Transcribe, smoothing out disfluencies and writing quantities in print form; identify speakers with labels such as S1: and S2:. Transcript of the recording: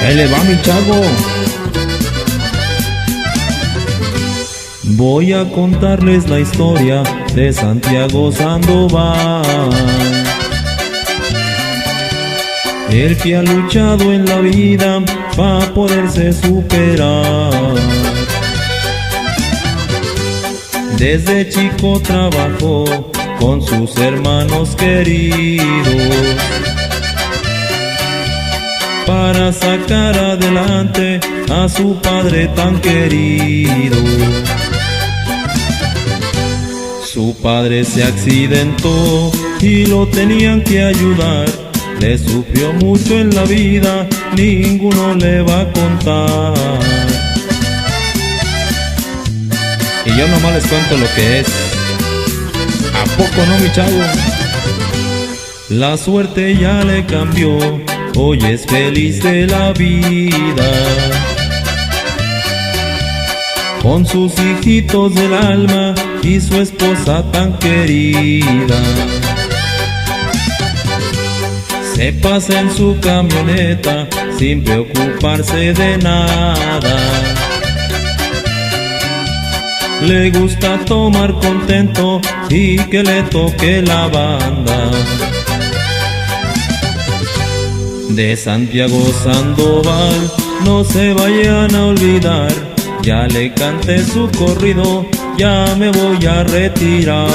S1: Ahí le va, mi chavo. Voy a contarles la historia de Santiago Sandoval, el que ha luchado en la vida para poderse superar. Desde chico trabajó con sus hermanos queridos para sacar adelante a su padre tan querido. Su padre se accidentó y lo tenían que ayudar. Le sufrió mucho en la vida, ninguno le va a contar. Y yo nomás les cuento lo que es. ¿A poco no, mi chavo? La suerte ya le cambió, hoy es feliz de la vida, con sus hijitos del alma y su esposa tan querida. Se pasa en su camioneta sin preocuparse de nada. Le gusta tomar contento y que le toque la banda. De Santiago Sandoval no se vayan a olvidar. Ya le canté su corrido, ya me voy a retirar.